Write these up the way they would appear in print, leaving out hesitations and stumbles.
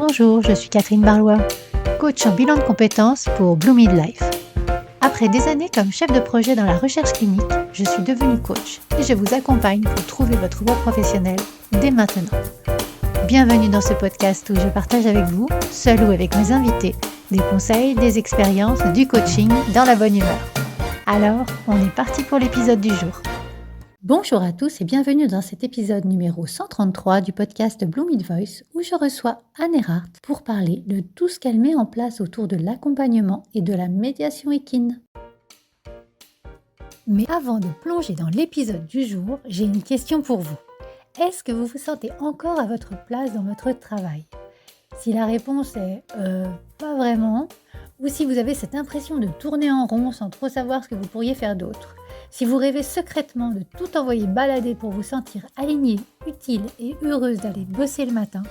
Bonjour, je suis Catherine Barlois, coach en bilan de compétences pour Blue Midlife. Après des années comme chef de projet dans la recherche clinique, je suis devenue coach et je vous accompagne pour trouver votre voie professionnelle dès maintenant. Bienvenue dans ce podcast où je partage avec vous, seul ou avec mes invités, des conseils, des expériences, du coaching dans la bonne humeur. Alors, on est parti pour l'épisode du jour. Bonjour à tous et bienvenue dans cet épisode numéro 133 du podcast Blue Mid Voice où je reçois Anne Erhardt pour parler de tout ce qu'elle met en place autour de l'accompagnement et de la médiation équine. Mais avant de plonger dans l'épisode du jour, j'ai une question pour vous. Est-ce que vous vous sentez encore à votre place dans votre travail ? Si la réponse est pas vraiment, ou si vous avez cette impression de tourner en rond sans trop savoir ce que vous pourriez faire d'autre, si vous rêvez secrètement de tout envoyer balader pour vous sentir alignée, utile et heureuse d'aller bosser le matin,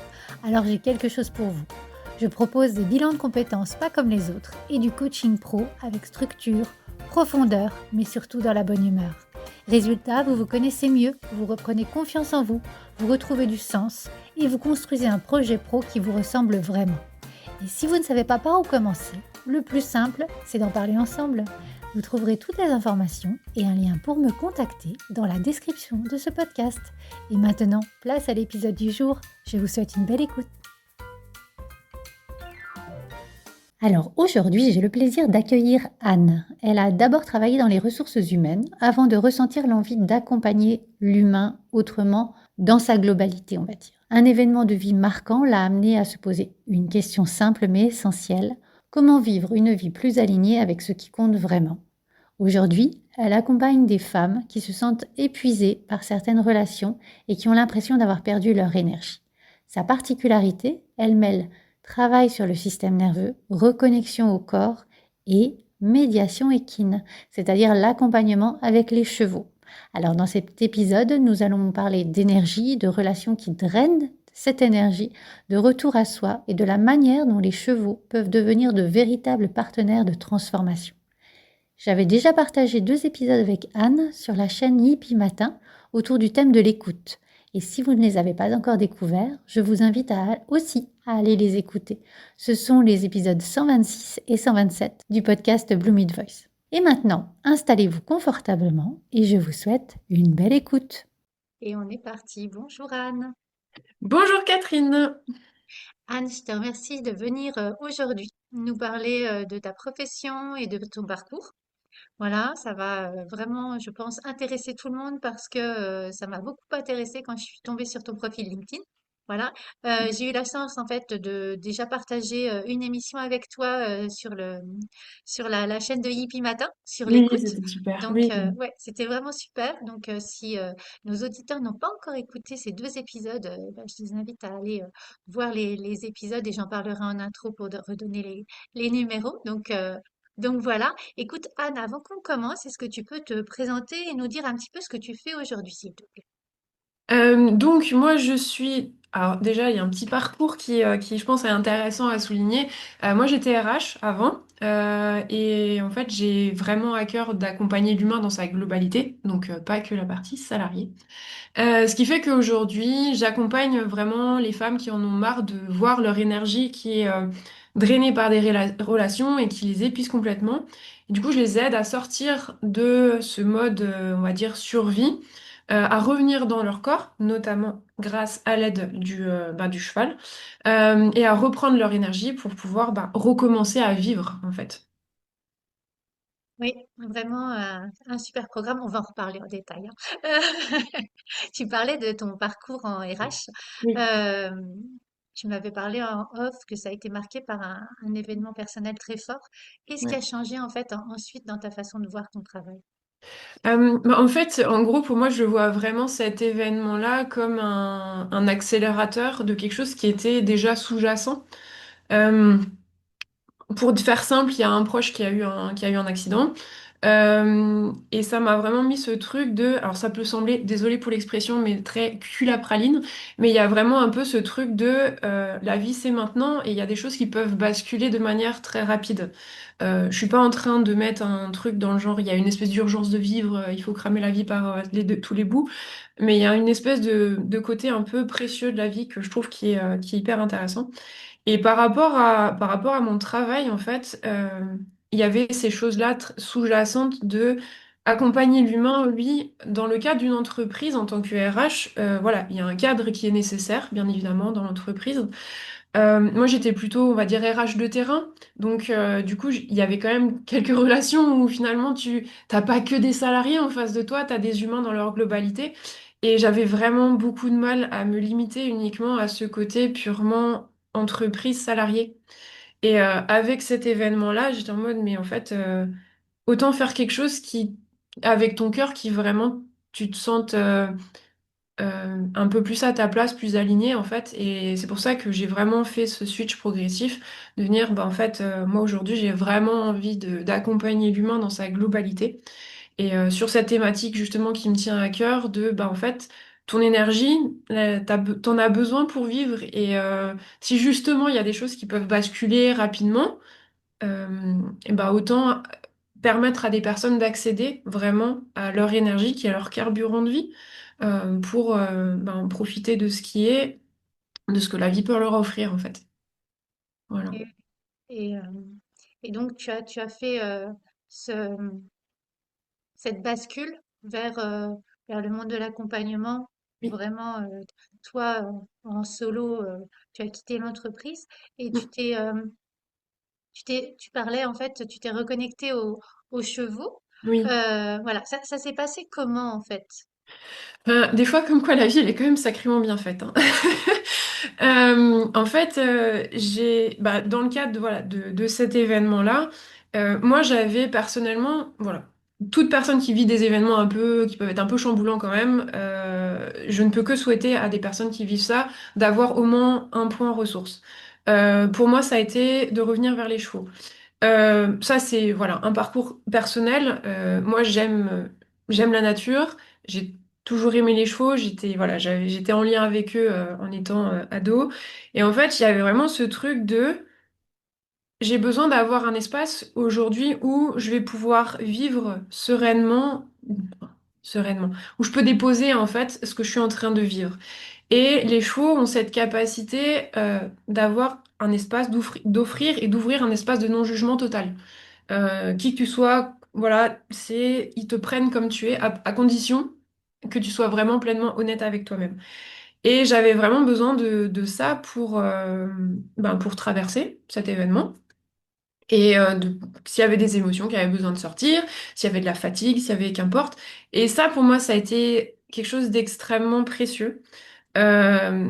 alors j'ai quelque chose pour vous. Je propose des bilans de compétences pas comme les autres et du coaching pro avec structure, profondeur, mais surtout dans la bonne humeur. Résultat, vous vous connaissez mieux, vous reprenez confiance en vous, vous retrouvez du sens et vous construisez un projet pro qui vous ressemble vraiment. Et si vous ne savez pas par où commencer, le plus simple, c'est d'en parler ensemble. Vous trouverez toutes les informations et un lien pour me contacter dans la description de ce podcast. Et maintenant, place à l'épisode du jour. Je vous souhaite une belle écoute. Alors aujourd'hui, j'ai le plaisir d'accueillir Anne. Elle a d'abord travaillé dans les ressources humaines avant de ressentir l'envie d'accompagner l'humain autrement dans sa globalité, on va dire. Un événement de vie marquant l'a amenée à se poser une question simple mais essentielle. Comment vivre une vie plus alignée avec ce qui compte vraiment ? Aujourd'hui, elle accompagne des femmes qui se sentent épuisées par certaines relations et qui ont l'impression d'avoir perdu leur énergie. Sa particularité, elle mêle travail sur le système nerveux, reconnexion au corps et médiation équine, c'est-à-dire l'accompagnement avec les chevaux. Alors dans cet épisode, nous allons parler d'énergie, de relations qui drainent cette énergie, de retour à soi et de la manière dont les chevaux peuvent devenir de véritables partenaires de transformation. J'avais déjà partagé 2 épisodes avec Anne sur la chaîne Hippie Matin autour du thème de l'écoute. Et si vous ne les avez pas encore découverts, je vous invite aussi à aller les écouter. Ce sont les épisodes 126 et 127 du podcast Blue Mid Voice. Et maintenant, installez-vous confortablement et je vous souhaite une belle écoute. Et on est parti. Bonjour Anne. Bonjour Catherine. Anne, je te remercie de venir aujourd'hui nous parler de ta profession et de ton parcours. Voilà, ça va vraiment, je pense, intéresser tout le monde parce que ça m'a beaucoup intéressée quand je suis tombée sur ton profil LinkedIn. Voilà, j'ai eu la chance en fait de déjà partager une émission avec toi sur la chaîne de Hippie Matin sur Oui, l'écoute. c'était super. Donc Oui. ouais, c'était vraiment super. Donc si nos auditeurs n'ont pas encore écouté ces 2 épisodes, bah, je les invite à aller voir les épisodes et j'en parlerai en intro pour redonner les numéros. Donc voilà. Écoute, Anne, avant qu'on commence, est-ce que tu peux te présenter et nous dire un petit peu ce que tu fais aujourd'hui, s'il te plaît? Donc moi je suis... Alors déjà il y a un petit parcours qui je pense est intéressant à souligner. Moi j'étais RH avant et en fait j'ai vraiment à cœur d'accompagner l'humain dans sa globalité, donc pas que la partie salariée. Ce qui fait qu'aujourd'hui j'accompagne vraiment les femmes qui en ont marre de voir leur énergie qui est drainée par des relations et qui les épuise complètement. Et du coup je les aide à sortir de ce mode on va dire survie à revenir dans leur corps, notamment grâce à l'aide du cheval, et à reprendre leur énergie pour pouvoir recommencer à vivre, en fait. Oui, vraiment un super programme. On va en reparler en détail, hein. Tu parlais de ton parcours en RH. Oui. Euh, Tu m'avais parlé en off que ça a été marqué par un événement personnel très fort. Qu'est-ce qui Ouais. a changé en fait ensuite dans ta façon de voir ton travail? En fait, en gros, pour moi, je vois vraiment cet événement-là comme un accélérateur de quelque chose qui était déjà sous-jacent. Euh, pour te faire simple, il y a un proche qui a eu un accident. Et ça m'a vraiment mis ce truc de, alors ça peut sembler, désolé pour l'expression, mais très cul à praline, mais il y a vraiment un peu ce truc de la vie c'est maintenant et il y a des choses qui peuvent basculer de manière très rapide. Je suis pas en train de mettre un truc dans le genre, il y a une espèce d'urgence de vivre, il faut cramer la vie par tous les bouts, mais il y a une espèce de côté un peu précieux de la vie que je trouve qui est hyper intéressant. Et par rapport à mon travail, en fait, il y avait ces choses-là sous-jacentes de accompagner l'humain, lui, dans le cadre d'une entreprise en tant que RH. Voilà, il y a un cadre qui est nécessaire, bien évidemment, dans l'entreprise. Moi, j'étais plutôt, on va dire, RH de terrain. Donc, du coup, il y avait quand même quelques relations où finalement, tu t'as pas que des salariés en face de toi, tu as des humains dans leur globalité. Et j'avais vraiment beaucoup de mal à me limiter uniquement à ce côté purement entreprise salariée. Et avec cet événement-là, j'étais en mode, mais en fait, autant faire quelque chose qui, avec ton cœur, qui vraiment, tu te sentes un peu plus à ta place, plus aligné en fait. Et c'est pour ça que j'ai vraiment fait ce switch progressif, de venir, bah, en fait, moi aujourd'hui, j'ai vraiment envie d'accompagner l'humain dans sa globalité. Et sur cette thématique justement qui me tient à cœur, de, bah, en fait, ton énergie, t'en as besoin pour vivre. Et si justement il y a des choses qui peuvent basculer rapidement, et bah, autant permettre à des personnes d'accéder vraiment à leur énergie, qui est leur carburant de vie, pour ben, profiter de ce qui est, de ce que la vie peut leur offrir en fait. Voilà. Et, et, euh, et donc, tu as fait ce, cette bascule vers le monde de l'accompagnement. Oui. Vraiment, toi, en solo, tu as quitté l'entreprise et Mm. tu parlais, en fait, tu t'es reconnecté aux chevaux. Oui. Voilà, ça s'est passé comment, en fait? Des fois, comme quoi la vie, elle est quand même sacrément bien faite, hein. En fait, bah, dans le cadre voilà, de cet événement-là, moi j'avais personnellement, voilà, toute personne qui vit des événements un peu, qui peuvent être un peu chamboulants quand même, je ne peux que souhaiter à des personnes qui vivent ça d'avoir au moins un point ressource. Pour moi, ça a été de revenir vers les chevaux. Ça, c'est voilà, un parcours personnel. Moi, j'aime la nature. J'ai toujours aimé les chevaux. J'étais en lien avec eux en étant ado. Et en fait, il y avait vraiment ce truc de j'ai besoin d'avoir un espace aujourd'hui où je vais pouvoir vivre sereinement, où je peux déposer en fait ce que je suis en train de vivre. Et les chevaux ont cette capacité d'avoir un espace, d'offrir et d'ouvrir un espace de non-jugement total. Qui que tu sois, voilà, ils te prennent comme tu es, à condition que tu sois vraiment pleinement honnête avec toi-même. Et j'avais vraiment besoin de ça pour traverser cet événement. Et s'il y avait des émotions qui avaient besoin de sortir, s'il y avait de la fatigue, s'il y avait qu'importe. Et ça, pour moi, ça a été quelque chose d'extrêmement précieux. Euh,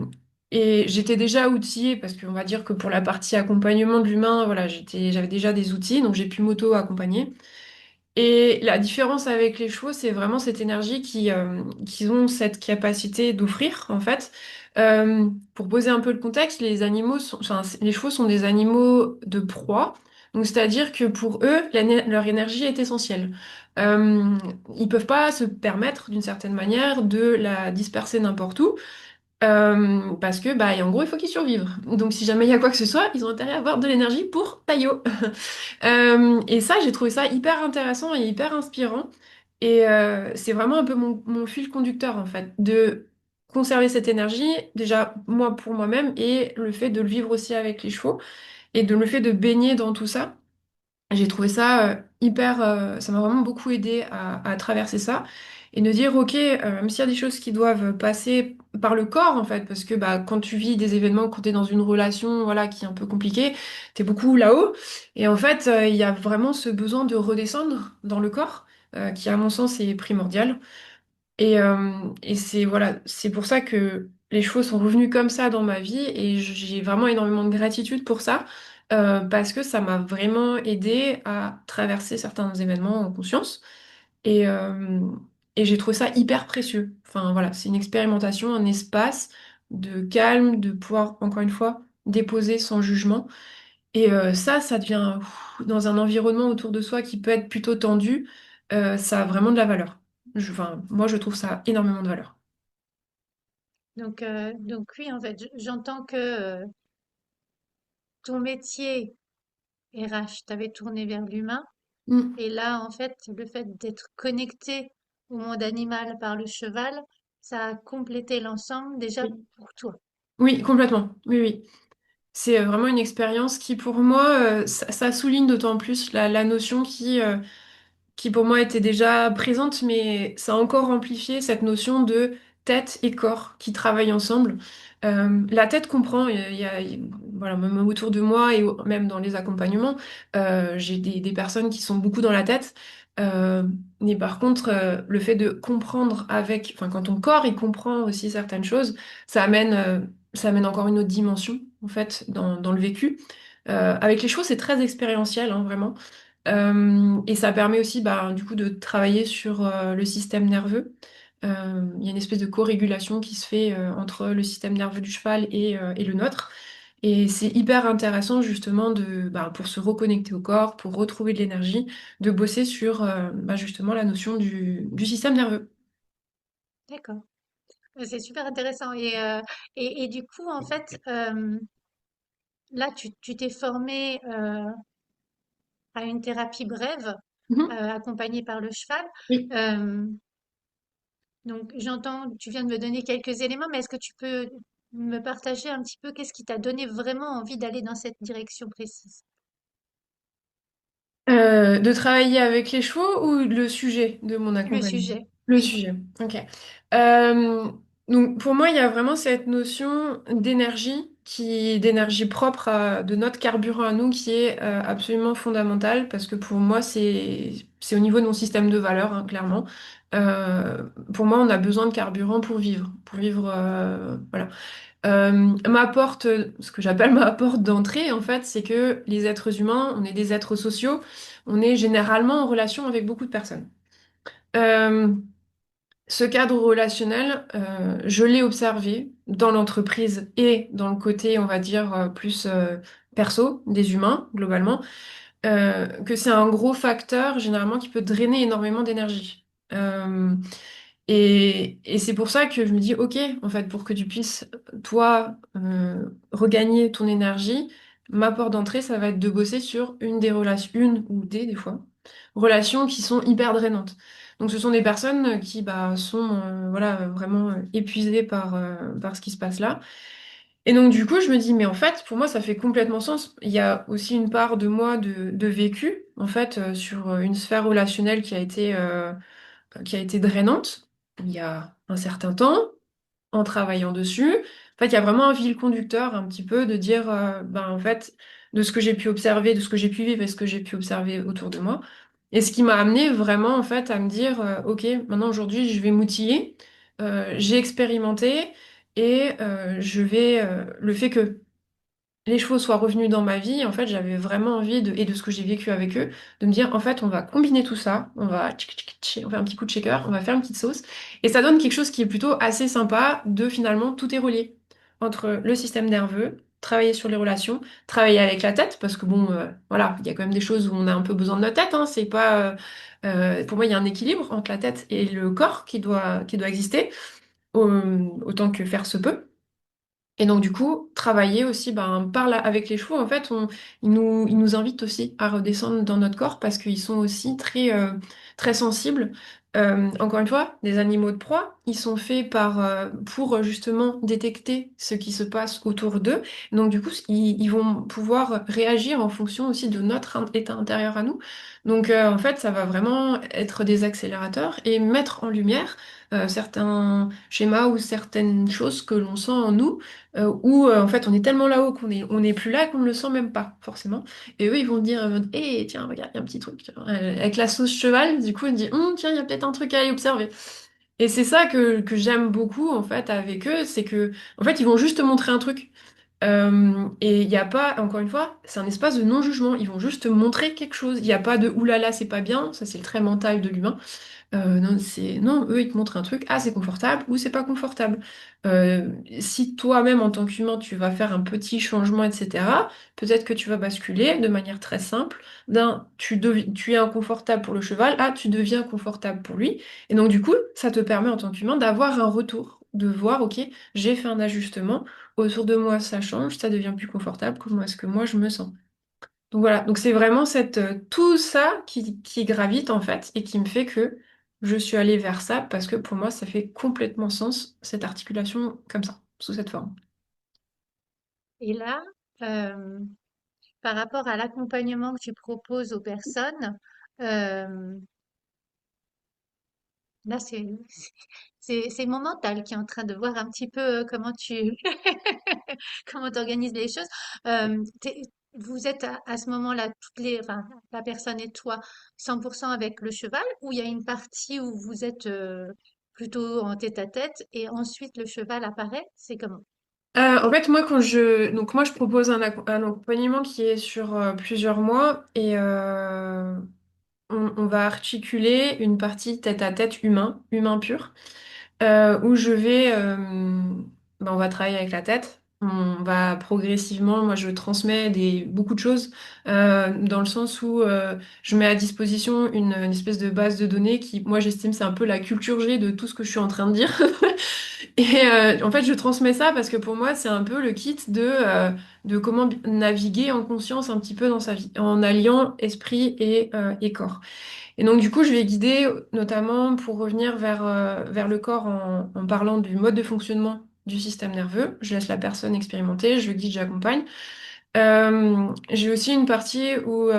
et j'étais déjà outillée parce qu'on va dire que pour la partie accompagnement de l'humain, voilà, j'avais déjà des outils, donc j'ai pu m'auto-accompagner. Et la différence avec les chevaux, c'est vraiment cette énergie qu'ils ont cette capacité d'offrir, en fait. Pour poser un peu le contexte, les chevaux sont des animaux de proie. Donc, c'est-à-dire que pour eux, leur énergie est essentielle. Euh, Ils peuvent pas se permettre, d'une certaine manière, de la disperser n'importe où. Parce que, bah, et en gros, il faut qu'ils survivent. Donc, si jamais il y a quoi que ce soit, ils ont intérêt à avoir de l'énergie pour taillot. Et ça, j'ai trouvé ça hyper intéressant et hyper inspirant. Et c'est vraiment un peu mon fil conducteur, en fait, de conserver cette énergie, déjà, moi, pour moi-même, et le fait de le vivre aussi avec les chevaux, et de le fait de baigner dans tout ça. J'ai trouvé ça ça m'a vraiment beaucoup aidé à traverser ça et de dire, ok, même s'il y a des choses qui doivent passer par le corps en fait, parce que bah, quand tu vis des événements, quand tu es dans une relation voilà, qui est un peu compliquée, tu es beaucoup là-haut et en fait, il y a vraiment ce besoin de redescendre dans le corps qui à mon sens est primordial. Et c'est pour ça que les chevaux sont revenus comme ça dans ma vie et j'ai vraiment énormément de gratitude pour ça parce que ça m'a vraiment aidé à traverser certains événements en conscience et, euh, et j'ai trouvé ça hyper précieux. Enfin voilà, c'est une expérimentation, un espace de calme, de pouvoir encore une fois déposer sans jugement. Et ça devient dans un environnement autour de soi qui peut être plutôt tendu. ça a vraiment de la valeur. Enfin, moi, je trouve ça a énormément de valeur. Donc oui, en fait, j'entends que ton métier RH t'avait tourné vers l'humain. Mm. Et là, en fait, le fait d'être connecté au monde animal par le cheval, ça a complété l'ensemble déjà Oui, pour toi. oui, complètement. Oui, oui. C'est vraiment une expérience qui, pour moi, ça souligne d'autant plus la notion qui pour moi était déjà présente, mais ça a encore amplifié cette notion de tête et corps qui travaillent ensemble. La tête comprend, voilà, même autour de moi et même dans les accompagnements, j'ai des personnes qui sont beaucoup dans la tête. Euh, mais par contre, le fait de comprendre avec, enfin, quand ton corps il comprend aussi certaines choses, ça amène encore une autre dimension en fait dans le vécu. Avec les chevaux, c'est très expérientiel, hein, vraiment. Et ça permet aussi bah, du coup de travailler sur le système nerveux. Il y a une espèce de co-régulation qui se fait entre le système nerveux du cheval et le nôtre. Et c'est hyper intéressant justement bah, pour se reconnecter au corps, pour retrouver de l'énergie, de bosser sur bah, justement la notion du système nerveux. D'accord. C'est super intéressant. Et du coup, en fait, là, tu t'es formé à une thérapie brève, Mhm. accompagnée par le cheval. Oui. Euh, donc, j'entends, tu viens de me donner quelques éléments, mais est-ce que tu peux me partager un petit peu qu'est-ce qui t'a donné vraiment envie d'aller dans cette direction précise? De travailler avec les chevaux ou le sujet de mon Le accompagnement? sujet, Le oui. sujet, ok. Euh, donc pour moi, il y a vraiment cette notion d'énergie, d'énergie propre de notre carburant à nous, qui est absolument fondamentale parce que pour moi, c'est au niveau de mon système de valeurs, hein, clairement. Euh, pour moi, on a besoin de carburant pour vivre, voilà. Ma porte, ce que j'appelle ma porte d'entrée, en fait, c'est que les êtres humains, on est des êtres sociaux, on est généralement en relation avec beaucoup de personnes. Euh, Ce cadre relationnel, je l'ai observé dans l'entreprise et dans le côté, on va dire, plus perso des humains, globalement, que c'est un gros facteur, généralement, qui peut drainer énormément d'énergie. Et c'est pour ça que je me dis, ok, en fait, pour que tu puisses, toi, regagner ton énergie, ma porte d'entrée, ça va être de bosser sur une des relations, une ou des fois, relations qui sont hyper drainantes. Donc, ce sont des personnes qui bah, sont voilà, vraiment épuisées par ce qui se passe là. Et donc, du coup, je me dis, mais en fait, pour moi, ça fait complètement sens. Il y a aussi une part de moi de vécu, en fait, sur une sphère relationnelle qui a été drainante il y a un certain temps, en travaillant dessus. En fait, il y a vraiment un fil conducteur un petit peu de dire, ben, en fait, de ce que j'ai pu observer, de ce que j'ai pu vivre et ce que j'ai pu observer autour de moi. Et ce qui m'a amené vraiment, en fait, à me dire, OK, maintenant, aujourd'hui, je vais m'outiller. J'ai expérimenté et le fait que les chevaux soient revenus dans ma vie, en fait, j'avais vraiment envie et de ce que j'ai vécu avec eux, de me dire, en fait, on va combiner tout ça, on va, on fait un petit coup de shaker, on va faire une petite sauce, et ça donne quelque chose qui est plutôt assez sympa de finalement, tout est relié entre le système nerveux, travailler sur les relations, travailler avec la tête, parce que bon, voilà, il y a quand même des choses où on a un peu besoin de notre tête, hein, c'est pas, pour moi, il y a un équilibre entre la tête et le corps qui doit exister, autant que faire se peut. Et donc, du coup, travailler aussi ben, avec les chevaux, en fait, ils nous invitent aussi à redescendre dans notre corps parce qu'ils sont aussi très sensibles. Encore une fois, des animaux de proie, ils sont faits pour justement détecter ce qui se passe autour d'eux. Donc, du coup, ils vont pouvoir réagir en fonction aussi de notre état intérieur à nous. Donc, en fait, ça va vraiment être des accélérateurs et mettre en lumière certains schémas ou certaines choses que l'on sent en nous où en fait on est tellement là-haut on n'est plus là et qu'on ne le sent même pas forcément. Et eux ils vont dire hé tiens regarde il y a un petit truc. Avec la sauce cheval du coup on dit tiens il y a peut-être un truc à aller observer. Et c'est ça que j'aime beaucoup en fait avec eux, c'est que en fait ils vont juste te montrer un truc. Et il n'y a pas, encore une fois, c'est un espace de non-jugement. Ils vont juste te montrer quelque chose. Il n'y a pas de oulala, c'est pas bien. Ça, c'est le trait mental de l'humain. Non, non, eux, ils te montrent un truc, ah, c'est confortable ou c'est pas confortable. Euh, Si toi-même, en tant qu'humain, tu vas faire un petit changement, etc., peut-être que tu vas basculer de manière très simple. Tu es inconfortable pour le cheval, ah, tu deviens confortable pour lui. Et donc, du coup, ça te permet, en tant qu'humain, d'avoir un retour, de voir, ok, j'ai fait un ajustement, autour de moi, ça change, ça devient plus confortable, comment est-ce que moi, je me sens? Donc voilà, donc c'est vraiment tout ça qui gravite en fait et qui me fait que je suis allée vers ça parce que pour moi ça fait complètement sens cette articulation comme ça, sous cette forme. Et là, euh, par rapport à l'accompagnement que tu proposes aux personnes, euh, là, c'est mon mental qui est en train de voir un petit peu comment tu comment t'organises les choses. Vous êtes à ce moment-là, enfin, la personne et toi, 100% avec le cheval, ou il y a une partie où vous êtes plutôt en tête-à-tête et ensuite le cheval apparaît? C'est comment? En fait, moi je propose un accompagnement qui est sur plusieurs mois et on va articuler une partie tête-à-tête humain pur. Où on va travailler avec la tête. On va progressivement, moi je transmets beaucoup de choses dans le sens où je mets à disposition une espèce de base de données qui, moi j'estime, c'est un peu la culture G de tout ce que je suis en train de dire. Et en fait, je transmets ça parce que pour moi, c'est un peu le kit de comment naviguer en conscience un petit peu dans sa vie, en alliant esprit et corps. Et donc, du coup, je vais guider notamment pour revenir vers le corps en parlant du mode de fonctionnement du système nerveux. Je laisse la personne expérimenter, je guide, j'accompagne. J'ai aussi une partie où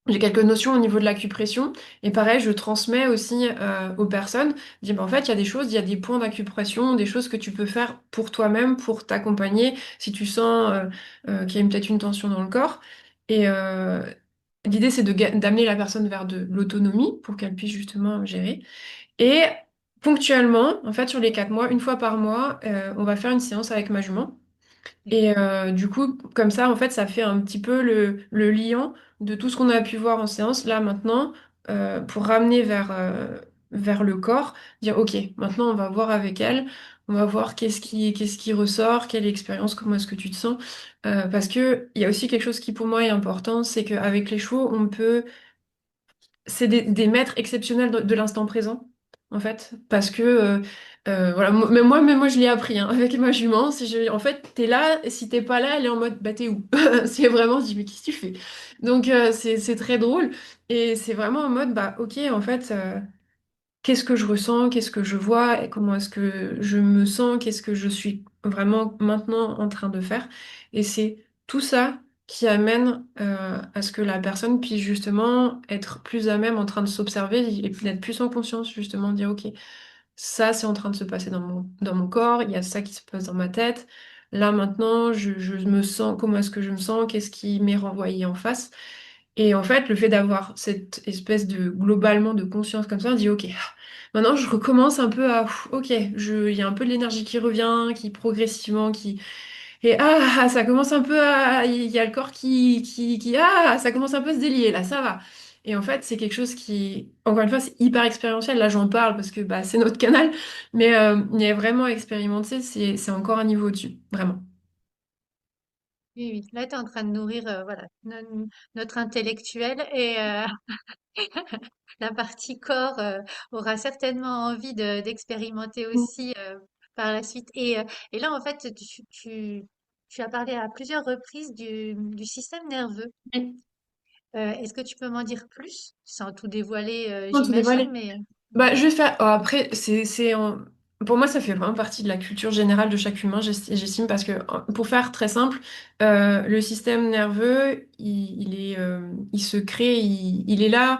j'ai quelques notions au niveau de l'acupression. Et pareil, je transmets aussi aux personnes. Je dis, bah, en fait, il y a des choses, il y a des points d'acupression, des choses que tu peux faire pour toi-même, pour t'accompagner, si tu sens qu'il y a peut-être une tension dans le corps. Et l'idée, c'est d'amener la personne vers de l'autonomie pour qu'elle puisse justement gérer. Et ponctuellement, en fait, sur les 4 mois, une fois par mois, on va faire une séance avec ma jument. Et du coup, comme ça, en fait, ça fait un petit peu le liant de tout ce qu'on a pu voir en séance, là, maintenant, pour ramener vers le corps, dire, OK, maintenant, on va voir avec elle, on va voir qu'est-ce qui ressort, quelle expérience, comment est-ce que tu te sens. Parce que il y a aussi quelque chose qui, pour moi, est important, c'est qu'avec les chevaux, c'est des maîtres exceptionnels de l'instant présent, en fait, parce que voilà, même moi je l'ai appris hein, avec ma jument. En fait, t'es là, et si t'es pas là, elle est en mode bah t'es où? C'est vraiment, je dis mais qu'est-ce que tu fais? Donc c'est très drôle et c'est vraiment en mode bah ok en fait. Qu'est-ce que je ressens, qu'est-ce que je vois, et comment est-ce que je me sens, qu'est-ce que je suis vraiment maintenant en train de faire. Et c'est tout ça qui amène à ce que la personne puisse justement être plus à même en train de s'observer et d'être plus en conscience, justement, dire, OK, ça c'est en train de se passer dans mon corps, il y a ça qui se passe dans ma tête. Là maintenant, je me sens, comment est-ce que je me sens, qu'est-ce qui m'est renvoyé en face. Et en fait, le fait d'avoir cette espèce de, globalement, de conscience comme ça, on dit, OK, maintenant je recommence un peu OK, il y a un peu de l'énergie qui revient, qui progressivement, et ça commence un peu il y a le corps ça commence un peu à se délier, là, ça va. Et en fait, c'est quelque chose qui, encore une fois, c'est hyper expérientiel. Là, j'en parle parce que bah, c'est notre canal, mais il est vraiment expérimenté, c'est encore un niveau au-dessus, vraiment. Oui, oui. Là, tu es en train de nourrir voilà, notre intellectuel et la partie corps aura certainement envie d'expérimenter aussi par la suite. Et là, en fait, tu as parlé à plusieurs reprises du système nerveux. Est-ce que tu peux m'en dire plus? Sans tout dévoiler, Non, tout j'imagine, dévoilé. mais Bah, je vais faire. Après, pour moi, ça fait vraiment partie de la culture générale de chaque humain, j'estime, parce que pour faire très simple, le système nerveux, il se crée, il est là.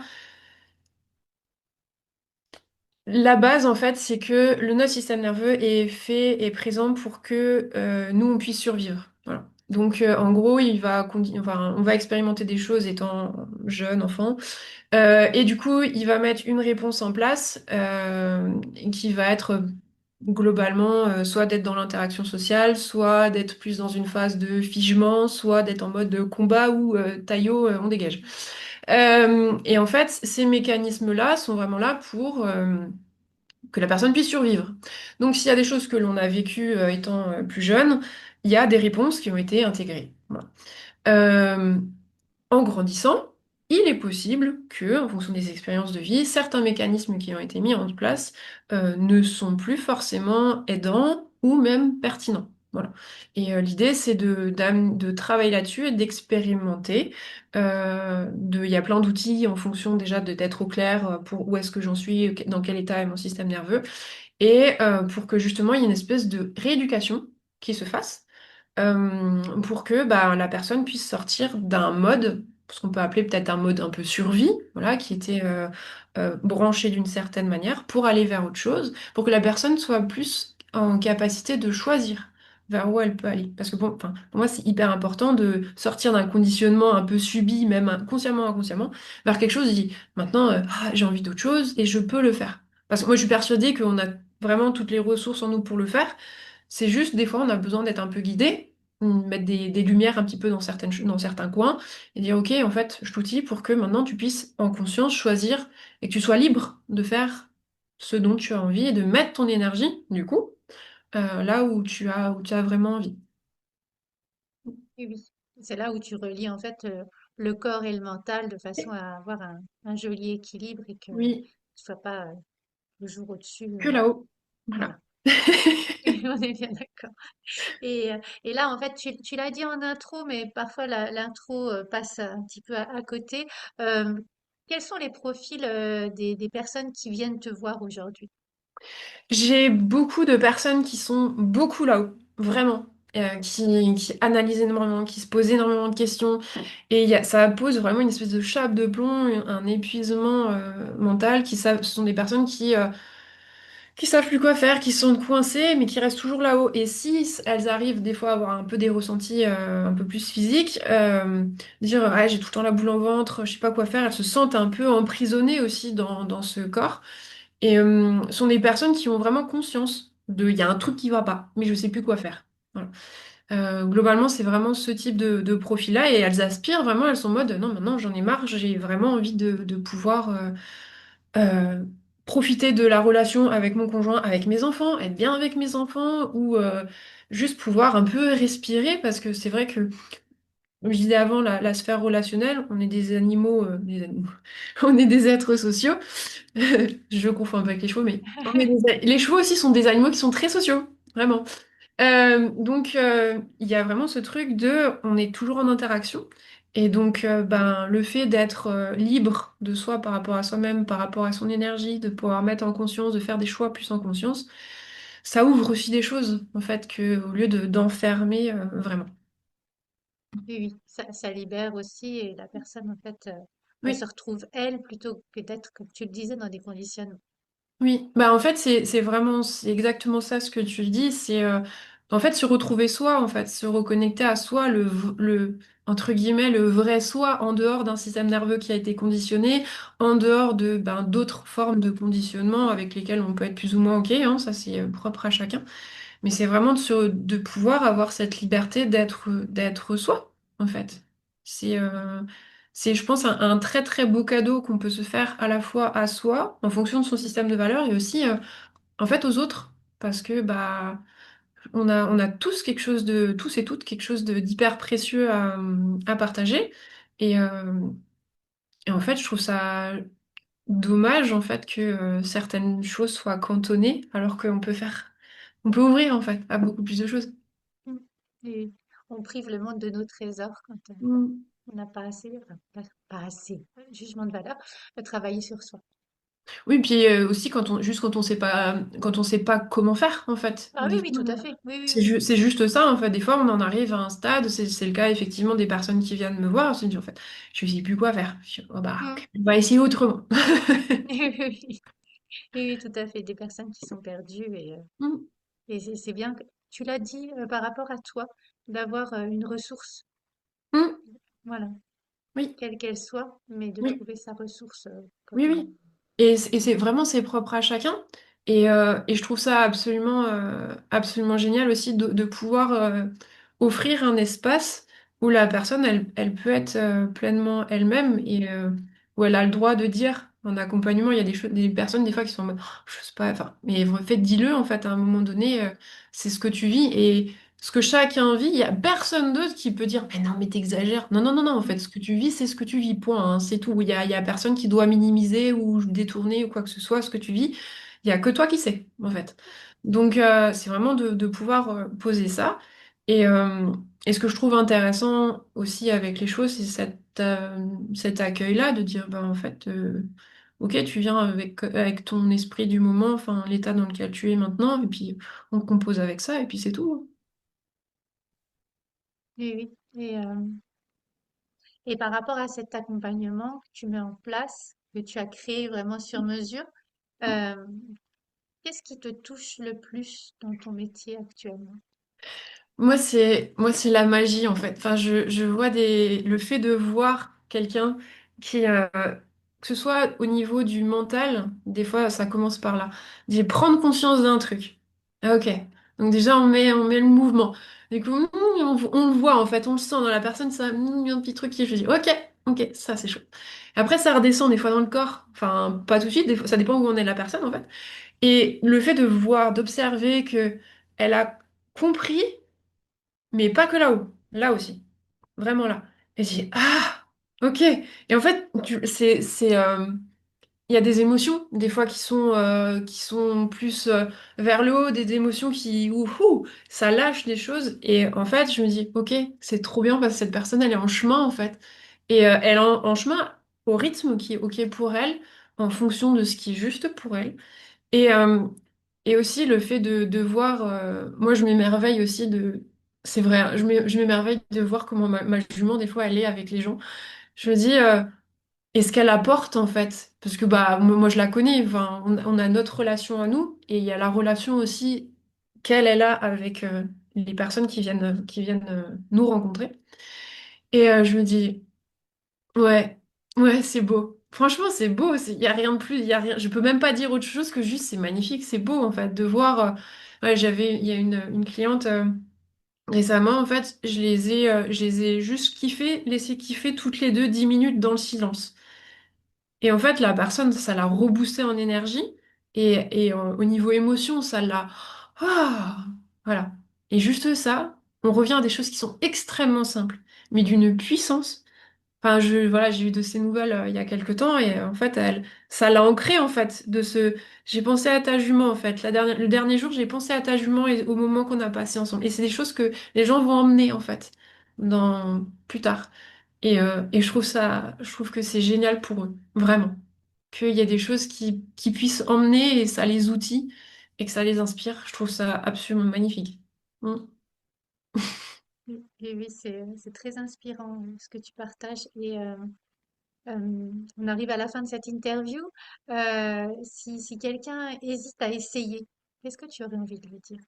La base, en fait, c'est que notre système nerveux est fait et présent pour que nous, on puisse survivre. Voilà. Donc, en gros, enfin, on va expérimenter des choses étant jeune, enfant. Et du coup, il va mettre une réponse en place qui va être globalement, soit d'être dans l'interaction sociale, soit d'être plus dans une phase de figement, soit d'être en mode de combat où taillot, on dégage. Et en fait, ces mécanismes-là sont vraiment là pour que la personne puisse survivre. Donc, s'il y a des choses que l'on a vécues étant plus jeune, il y a des réponses qui ont été intégrées. Voilà. Euh, En grandissant, il est possible que, en fonction des expériences de vie, certains mécanismes qui ont été mis en place ne sont plus forcément aidants ou même pertinents. Voilà. Et l'idée, c'est de travailler là-dessus et d'expérimenter. Il y a plein d'outils en fonction déjà d'être au clair pour où est-ce que j'en suis, dans quel état est mon système nerveux, et pour que justement il y ait une espèce de rééducation qui se fasse pour que bah, la personne puisse sortir d'un mode, ce qu'on peut appeler peut-être un mode un peu survie, voilà, qui était branché d'une certaine manière, pour aller vers autre chose, pour que la personne soit plus en capacité de choisir vers où elle peut aller. Parce que bon, enfin, pour moi, c'est hyper important de sortir d'un conditionnement un peu subi, même consciemment, inconsciemment, vers quelque chose, dit, maintenant, ah, j'ai envie d'autre chose et je peux le faire. Parce que moi, je suis persuadée qu'on a vraiment toutes les ressources en nous pour le faire. C'est juste, des fois, on a besoin d'être un peu guidé, mettre des lumières un petit peu dans certains coins, et dire, OK, en fait, je t'outille pour que maintenant tu puisses, en conscience, choisir et que tu sois libre de faire ce dont tu as envie et de mettre ton énergie, du coup, là où tu as vraiment envie. Oui, oui. C'est là où tu relis en fait le corps et le mental de façon à avoir un joli équilibre et que Oui, tu sois pas le jour au-dessus. que là-haut. Voilà. Voilà. On est bien d'accord. Et là, en fait, tu l'as dit en intro, mais parfois l'intro passe un petit peu à côté. Euh, Quels sont les profils des personnes qui viennent te voir aujourd'hui? J'ai beaucoup de personnes qui sont beaucoup là-haut, vraiment, qui analysent énormément, qui se posent énormément de questions. Et ça pose vraiment une espèce de chape de plomb, un épuisement mental. Ce sont des personnes qui savent plus quoi faire, qui sont coincées, mais qui restent toujours là-haut. Et si elles arrivent des fois à avoir un peu des ressentis un peu plus physiques, dire ah, j'ai tout le temps la boule en ventre, je sais pas quoi faire, elles se sentent un peu emprisonnées aussi dans ce corps. Et sont des personnes qui ont vraiment conscience il y a un truc qui va pas, mais je sais plus quoi faire. Voilà. Globalement, c'est vraiment ce type de profil-là et elles aspirent vraiment, elles sont en mode non, maintenant j'en ai marre, j'ai vraiment envie de pouvoir euh, profiter de la relation avec mon conjoint, avec mes enfants, être bien avec mes enfants ou juste pouvoir un peu respirer parce que c'est vrai que comme je disais avant, la sphère relationnelle, on est des animaux, on est des êtres sociaux. Je confonds un peu avec les chevaux, mais les chevaux aussi sont des animaux qui sont très sociaux, vraiment. Donc, il y a vraiment ce truc de, on est toujours en interaction. Et donc, ben, le fait d'être libre de soi par rapport à soi-même, par rapport à son énergie, de pouvoir mettre en conscience, de faire des choix plus en conscience, ça ouvre aussi des choses, en fait, au lieu d'enfermer vraiment. Oui, oui, ça libère aussi et la personne, en fait, elle se Oui. retrouve elle plutôt que d'être, comme tu le disais, dans des conditionnements. Oui, bah en fait c'est exactement ça ce que tu dis, c'est en fait se retrouver soi en fait, se reconnecter à soi le entre guillemets le vrai soi en dehors d'un système nerveux qui a été conditionné, en dehors de d'autres formes de conditionnement avec lesquelles on peut être plus ou moins OK, hein, ça c'est propre à chacun, mais c'est vraiment de pouvoir avoir cette liberté d'être soi en fait. C'est je pense, un très très beau cadeau qu'on peut se faire à la fois à soi, en fonction de son système de valeurs, et aussi en fait aux autres. Parce que bah on a tous et toutes quelque chose d'hyper précieux à partager. Et, euh, et en fait, je trouve ça dommage en fait que certaines choses soient cantonnées, alors on peut ouvrir en fait à beaucoup plus de choses. Mm. Et on prive le monde de nos trésors quand Mm. on n'a pas assez, enfin, pas assez, jugement de valeur, de travailler sur soi. Oui, puis aussi quand on sait pas comment faire en fait. Ah oui, oui, tout à fait. Oui, oui, oui. C'est juste ça en fait. Des fois, on en arrive à un stade. C'est le cas effectivement des personnes qui viennent me voir. On se dit en fait, je sais plus quoi faire. Je dis, oh, bah, Mm. ok, on va essayer autrement. Oui, oui, oui. Oui, oui, tout à fait. Des personnes qui sont perdues Mm, et c'est bien que tu l'as dit par rapport à toi, d'avoir une ressource, mm, voilà, oui, quelle qu'elle soit, mais de oui, trouver sa ressource quand oui, on... oui. Et c'est propre à chacun. Et je trouve ça absolument génial aussi de pouvoir offrir un espace où la personne, elle peut être pleinement elle-même et où elle a le droit de dire en accompagnement, il y a des personnes des fois qui sont en mode, oh, je sais pas, enfin, mais en fait, dis-le en fait, à un moment donné, c'est ce que tu vis et ce que chacun vit, il y a personne d'autre qui peut dire, mais non, mais t'exagères. Non, non, non, non, en fait, ce que tu vis, c'est ce que tu vis, point, hein, c'est tout. Il y a personne qui doit minimiser ou détourner ou quoi que ce soit ce que tu vis. Il y a que toi qui sais, en fait. Donc, c'est vraiment de pouvoir poser ça. Et, euh, et ce que je trouve intéressant aussi avec les choses, c'est cet accueil-là, de dire, ben, en fait, ok, tu viens avec ton esprit du moment, enfin, l'état dans lequel tu es maintenant, et puis on compose avec ça, et puis c'est tout. Oui, oui. Et par rapport à cet accompagnement que tu mets en place, que tu as créé vraiment sur mesure, euh, qu'est-ce qui te touche le plus dans ton métier actuellement? Moi, c'est la magie en fait. Enfin, je vois le fait de voir quelqu'un qui, que ce soit au niveau du mental, des fois ça commence par là, prendre conscience d'un truc. Ah, ok. Donc déjà on met le mouvement. Du coup, on le voit en fait, on le sent dans la personne, ça, il y a un petit truc qui je dis, ok, ok, ça c'est chaud. Après ça redescend des fois dans le corps. Enfin, pas tout de suite, des fois, ça dépend où on est la personne en fait. Et le fait de voir, d'observer que elle a compris. Mais pas que là-haut, là aussi. Vraiment là. Et je dis, ah, ok. Et en fait, il y a des émotions, des fois, qui sont plus vers le haut, des émotions qui, ouhou, ça lâche des choses. Et en fait, je me dis, ok, c'est trop bien parce que cette personne, elle est en chemin, en fait. Et elle est en chemin au rythme qui est ok pour elle, en fonction de ce qui est juste pour elle. Et, euh, et aussi le fait de voir, moi je m'émerveille aussi de, c'est vrai, hein, je m'émerveille de voir comment ma jument des fois elle est avec les gens. Je me dis, et ce qu'elle apporte en fait, parce que bah moi je la connais, enfin, on a notre relation à nous et il y a la relation aussi qu'elle elle a avec les personnes qui viennent nous rencontrer. Et je me dis, ouais, ouais, c'est beau. Franchement, c'est beau. Il y a rien de plus. Il y a rien. Je peux même pas dire autre chose que juste c'est magnifique. C'est beau en fait de voir. Ouais, il y a une cliente récemment. En fait, je les ai juste kiffé, laissé kiffer toutes les deux 10 minutes dans le silence. Et en fait, la personne, ça l'a reboosté en énergie et au niveau émotion, ça l'a. Ah, voilà. Et juste ça, on revient à des choses qui sont extrêmement simples, mais d'une puissance. Enfin, voilà, j'ai eu de ces nouvelles il y a quelque temps et en fait, ça l'a ancré en fait de ce. J'ai pensé à ta jument en fait. Le dernier jour, j'ai pensé à ta jument et au moment qu'on a passé ensemble. Et c'est des choses que les gens vont emmener en fait plus tard. Et je trouve que c'est génial pour eux, vraiment. Qu'il y ait des choses qui puissent emmener et ça les outille et que ça les inspire. Je trouve ça absolument magnifique. Mm. Oui, oui, oui, c'est très inspirant ce que tu partages. On arrive à la fin de cette interview. Si quelqu'un hésite à essayer, qu'est-ce que tu aurais envie de lui dire?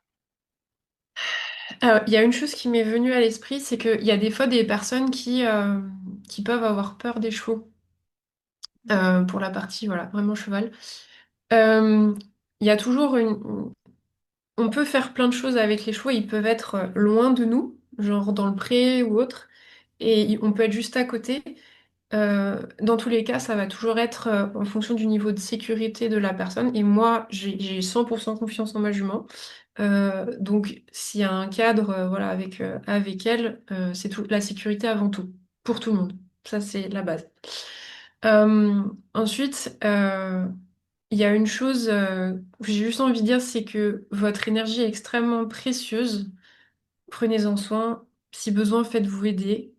Il y a une chose qui m'est venue à l'esprit, c'est qu'il y a des fois des personnes qui peuvent avoir peur des chevaux pour la partie, voilà, vraiment cheval. Euh, il y a toujours une... On peut faire plein de choses avec les chevaux, ils peuvent être loin de nous, genre dans le pré ou autre, et on peut être juste à côté. Dans tous les cas, ça va toujours être en fonction du niveau de sécurité de la personne. Et moi, j'ai 100% confiance en ma jument. Donc, s'il y a un cadre voilà, avec elle, c'est tout, la sécurité avant tout, pour tout le monde. Ça, c'est la base. Ensuite, il y a une chose que j'ai juste envie de dire, c'est que votre énergie est extrêmement précieuse. Prenez-en soin. Si besoin, faites-vous aider.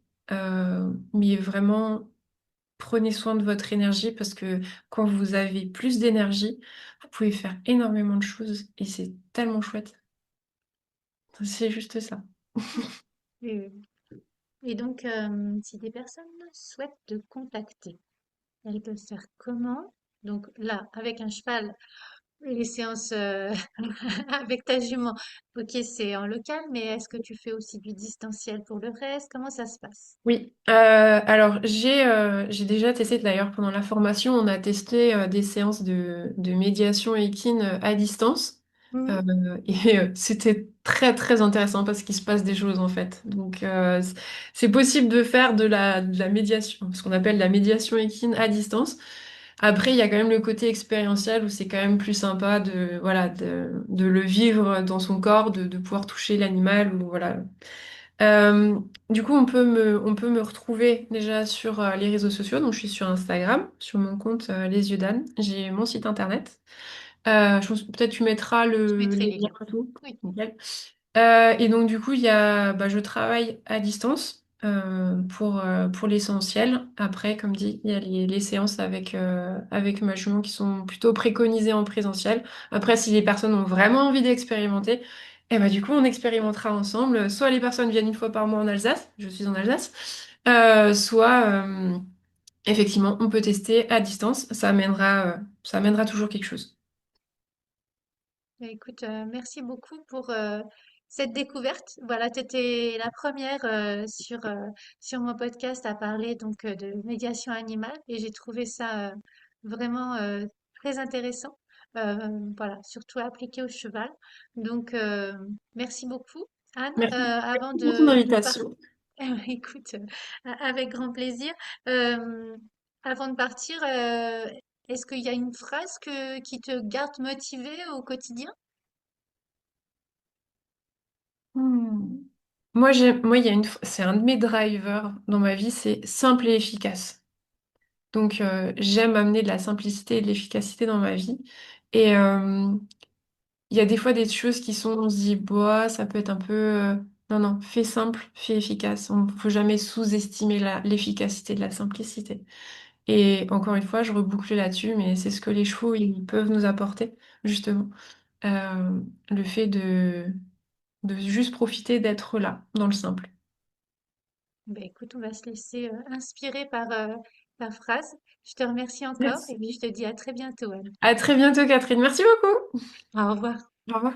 Mais vraiment, prenez soin de votre énergie parce que quand vous avez plus d'énergie, vous pouvez faire énormément de choses et c'est tellement chouette. C'est juste ça. Oui, oui. Et donc, si des personnes souhaitent te contacter, elles peuvent faire comment? Donc là, avec un cheval, Les séances avec ta jument. Ok, c'est en local, mais est-ce que tu fais aussi du distanciel pour le reste? Comment ça se passe? Oui, alors j'ai déjà testé d'ailleurs pendant la formation, on a testé des séances de médiation équine à distance. Mhm. Et c'était très très intéressant parce qu'il se passe des choses en fait. Donc c'est possible de faire de la médiation, ce qu'on appelle la médiation équine à distance. Après, il y a quand même le côté expérientiel où c'est quand même plus sympa de, voilà, de le vivre dans son corps, de pouvoir toucher l'animal ou voilà. Euh, du coup, on peut me retrouver déjà sur les réseaux sociaux. Donc, je suis sur Instagram, sur mon compte Les Yeux d'Anne. J'ai mon site internet. Peut-être tu mettras Je mettrai les les liens liens. et tout. Oui. Nickel. Et donc, du coup, je travaille à distance pour l'essentiel. Après, comme dit, il y a les séances avec ma jument qui sont plutôt préconisées en présentiel. Après, si les personnes ont vraiment envie d'expérimenter, et ben, du coup, on expérimentera ensemble. Soit les personnes viennent une fois par mois en Alsace, je suis en Alsace, soit effectivement, on peut tester à distance. Ça amènera toujours quelque chose. Bah, écoute, merci beaucoup pour cette découverte. Voilà, tu étais la première sur mon podcast à parler donc de médiation animale et j'ai trouvé ça vraiment très intéressant. Voilà, surtout appliqué au cheval. Donc, merci beaucoup, Anne. Avant Merci pour ton de partir, invitation. écoute, avec grand plaisir. Euh, Avant de partir, est-ce qu'il y a une phrase qui te garde motivée au quotidien? Hmm. Il y a c'est un de mes drivers dans ma vie, c'est simple et efficace. Donc, j'aime amener de la simplicité et de l'efficacité dans ma vie. Et il y a des fois des choses qui sont, on se dit, bah, ça peut être un peu, non, non, fais simple, fais efficace. On ne faut jamais sous-estimer l'efficacité de la simplicité. Et encore une fois, je reboucle là-dessus, mais c'est ce que les chevaux, ils peuvent nous apporter, justement. Le fait de juste profiter d'être là, dans le simple. Ben écoute, on va se laisser inspirer par ta phrase. Je te remercie encore et puis Merci. je te dis à très bientôt, Anne. À très bientôt, Catherine. Merci beaucoup. Au revoir. Au revoir.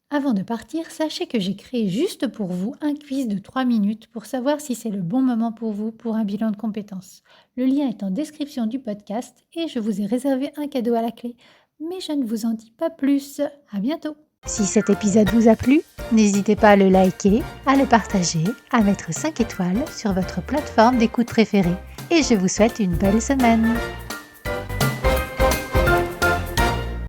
Avant de partir, sachez que j'ai créé juste pour vous un quiz de 3 minutes pour savoir si c'est le bon moment pour vous pour un bilan de compétences. Le lien est en description du podcast et je vous ai réservé un cadeau à la clé. Mais je ne vous en dis pas plus. À bientôt. Si cet épisode vous a plu, n'hésitez pas à le liker, à le partager, à mettre 5 étoiles sur votre plateforme d'écoute préférée. Et je vous souhaite une belle semaine.